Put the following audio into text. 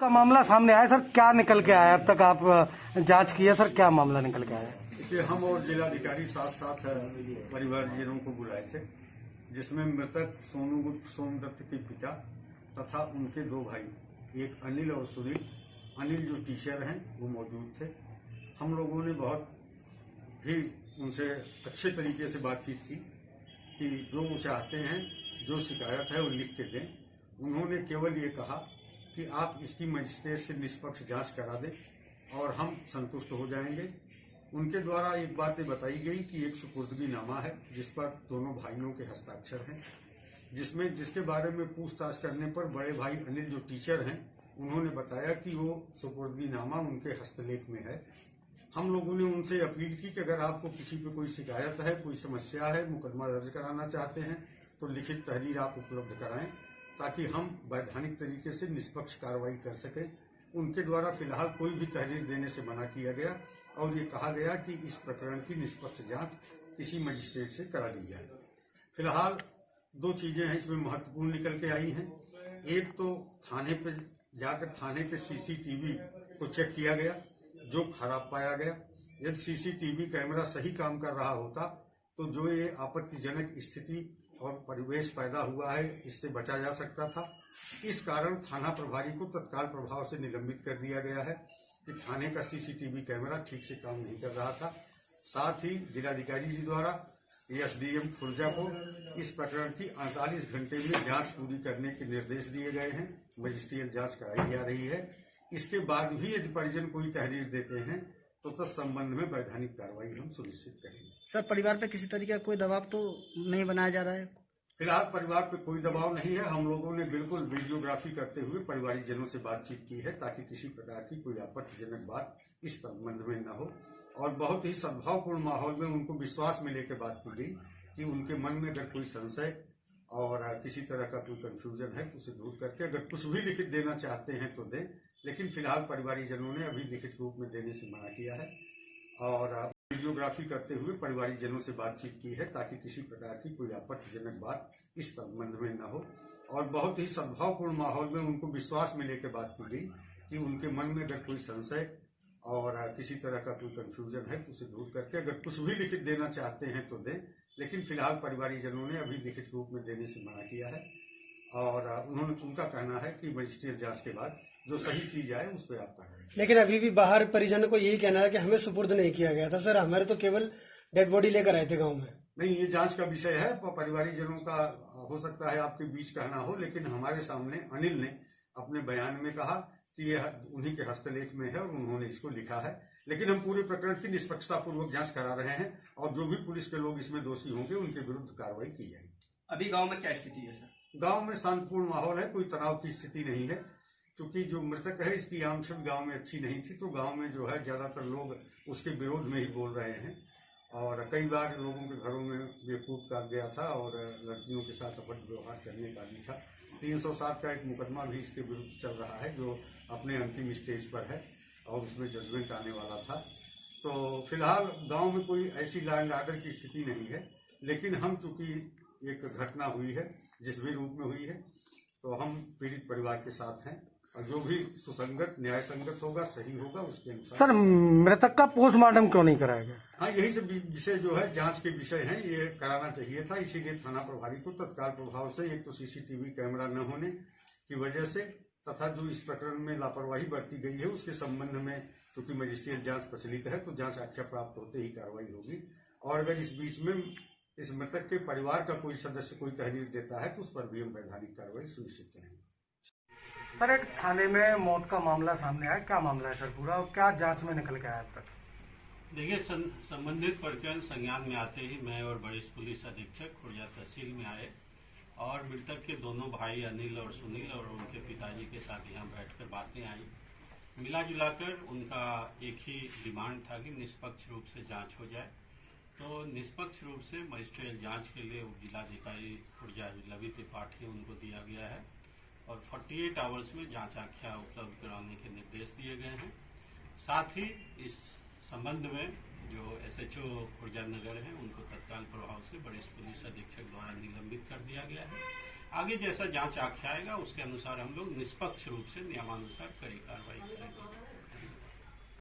का मामला सामने आया सर, क्या निकल के आया? अब तक आप जांच की है सर, क्या मामला निकल के आया? देखिए, हम और जिलाधिकारी साथ साथ परिवारजनों को बुलाए थे, जिसमें मृतक सोनू उर्फ सोमदत्त के पिता तथा उनके दो भाई, एक अनिल और सुनील। अनिल जो टीचर हैं वो मौजूद थे। हम लोगों ने बहुत भी उनसे अच्छे तरीके से बातचीत की कि जो वो चाहते हैं, जो शिकायत है वो लिख के दें। उन्होंने केवल ये कहा कि आप इसकी मजिस्ट्रेट से निष्पक्ष जांच करा दें और हम संतुष्ट हो जाएंगे। उनके द्वारा एक बात बताई गई कि एक सुपुर्दगीनामा है जिस पर दोनों भाइयों के हस्ताक्षर हैं, जिसके बारे में पूछताछ करने पर बड़े भाई अनिल जो टीचर हैं उन्होंने बताया कि वो सुपुर्दगीनामा उनके हस्तलेख में है। हम लोगों ने उनसे अपील की कि अगर आपको किसी पे कोई शिकायत है, कोई समस्या है, मुकदमा दर्ज कराना चाहते हैं तो लिखित तहरीर आप उपलब्ध कराएं ताकि हम वैधानिक तरीके से निष्पक्ष कार्रवाई कर सकें। उनके द्वारा फिलहाल कोई भी तहरीर देने से मना किया गया और ये कहा गया कि इस प्रकरण की निष्पक्ष जांच किसी मजिस्ट्रेट से करा ली जाए। फिलहाल दो चीजें हैं इसमें महत्वपूर्ण निकल के आई हैं। एक तो थाने पे जाकर थाने पे सीसीटीवी को चेक किया गया, जो खराब पाया गया। यदि सीसीटीवी कैमरा सही काम कर रहा होता तो जो ये आपत्तिजनक स्थिति और परिवेश पैदा हुआ है इससे बचा जा सकता था। इस कारण थाना प्रभारी को तत्काल प्रभाव से निलंबित कर दिया गया है कि थाने का सीसीटीवी कैमरा ठीक से काम नहीं कर रहा था। साथ ही जिलाधिकारी जी द्वारा एसडीएम खुर्जा को इस प्रकरण की 48 घंटे में जांच पूरी करने के निर्देश दिए गए हैं। मजिस्ट्रियल जांच कराई जा रही है। इसके बाद भी यदि परिजन कोई तहरीर देते हैं तो तत्संबंध में वैधानिक कार्रवाई हम सुनिश्चित करेंगे। सर, परिवार पे किसी तरीके का कोई दबाव तो नहीं बनाया जा रहा है? फिलहाल परिवार पे कोई दबाव नहीं है। हम लोगों ने बिल्कुल वीडियोग्राफी करते हुए परिवारजनों से बातचीत की है ताकि किसी प्रकार की कोई आपत्तिजनक बात इस संबंध में न हो और बहुत ही सद्भावपूर्ण माहौल में उनको विश्वास में लेकर बात की गई कि उनके मन में अगर कोई संशय और किसी तरह का कोई कंफ्यूजन है तो उसे दूर करके अगर कुछ भी लिखित देना चाहते हैं तो दें। लेकिन फिलहाल परिवारजनों ने अभी लिखित रूप में देने से मना किया है और वीडियोग्राफी करते हुए परिवारजनों से बातचीत की है ताकि किसी प्रकार की कोई आपत्तिजनक बात इस संबंध में न हो और बहुत ही सद्भावपूर्ण माहौल में उनको विश्वास में लेकर बात की गई कि उनके मन में अगर कोई संशय और किसी तरह का कोई कंफ्यूजन है तो उसे दूर करके अगर कुछ भी लिखित देना चाहते हैं तो दें। लेकिन फिलहाल परिवारजनों ने अभी लिखित रूप में देने से मना किया है और उनका कहना है कि मजिस्ट्रियल जांच के बाद जो सही चीज आए उस पर आप कार्रवाई। लेकिन अभी भी बाहर परिजनों को यही कहना है कि हमें सुपुर्द नहीं किया गया था। सर, हमारे तो केवल डेड बॉडी लेकर आए थे गाँव में। नहीं, ये जांच का विषय है। परिवारजनों का हो सकता है आपके बीच कहना हो, लेकिन हमारे सामने अनिल ने अपने बयान में कहा कि यह उन्हीं के हस्तलेख में है और उन्होंने इसको लिखा है। लेकिन हम पूरे प्रकरण की निष्पक्षता पूर्वक जांच करा रहे हैं और जो भी पुलिस के लोग इसमें दोषी होंगे उनके विरुद्ध कार्रवाई की जाएगी। अभी गांव में क्या स्थिति है सर? गांव में शांतिपूर्ण माहौल है, कोई तनाव की स्थिति नहीं है। क्योंकि जो मृतक है इसकी आमदनी गांव में अच्छी नहीं थी तो गांव में जो है ज्यादातर लोग उसके विरोध में ही बोल रहे हैं और कई बार लोगों के घरों में बेकूफ कर गया था और लड़कियों के साथ अपराध व्यवहार करने का भी था। 307 का एक मुकदमा भी इसके विरुद्ध चल रहा है जो अपने अंतिम स्टेज पर है और उसमें जजमेंट आने वाला था। तो फिलहाल गांव में कोई ऐसी लॉ एंड ऑर्डर की स्थिति नहीं है। लेकिन हम चूंकि एक घटना हुई है जिस भी रूप में हुई है तो हम पीड़ित परिवार के साथ हैं और जो भी सुसंगत न्याय संगत होगा, सही होगा, उसके अनुसार। सर, मृतक का पोस्टमार्टम क्यों नहीं कराया गया? हाँ, यही सब विषय जो है जांच के विषय हैं, ये कराना चाहिए था। इसीलिए थाना प्रभारी को तत्काल प्रभाव से एक तो सीसीटीवी कैमरा न होने की वजह से तथा जो इस प्रकरण में लापरवाही बरती गई है उसके संबंध में चूंकि मजिस्ट्रियल जांच प्रचलित है तो जांच आख्या प्राप्त होते ही कार्रवाई होगी। और अगर इस बीच में इस मृतक के परिवार का कोई सदस्य कोई तहरीर देता है तो उस पर भी हम वैधानिक कार्रवाई सुनिश्चित करेंगे। सर, एक थाने में मौत का मामला सामने आया, क्या मामला है सर पूरा और क्या जांच में निकल के आया अब तक? देखिए, संबंधित प्रकरण संज्ञान में आते ही मैं और वरिष्ठ पुलिस अधीक्षक खुर्जा तहसील में आए और मृतक के दोनों भाई अनिल और सुनील और उनके पिताजी के साथ यहाँ बैठकर बातें आई। मिला जुलाकर उनका एक ही डिमांड था कि निष्पक्ष रूप से जांच हो जाए। तो निष्पक्ष रूप से मजिस्ट्रियल जांच के लिए उप जिलाधिकारी खुर्जा लवी त्रिपाठी उनको दिया गया है और 48 आवर्स में जांच आख्या उपलब्ध कराने के निर्देश दिए गए हैं। साथ ही इस संबंध में जो एसएचओ खुर्जा नगर हैं उनको तत्काल प्रभाव से वरिष्ठ पुलिस अधीक्षक द्वारा निलंबित कर दिया गया है आगे जैसा जांच आख्या आएगा उसके अनुसार हम लोग निष्पक्ष रूप से नियमानुसार कड़ी कार्रवाई करेंगे।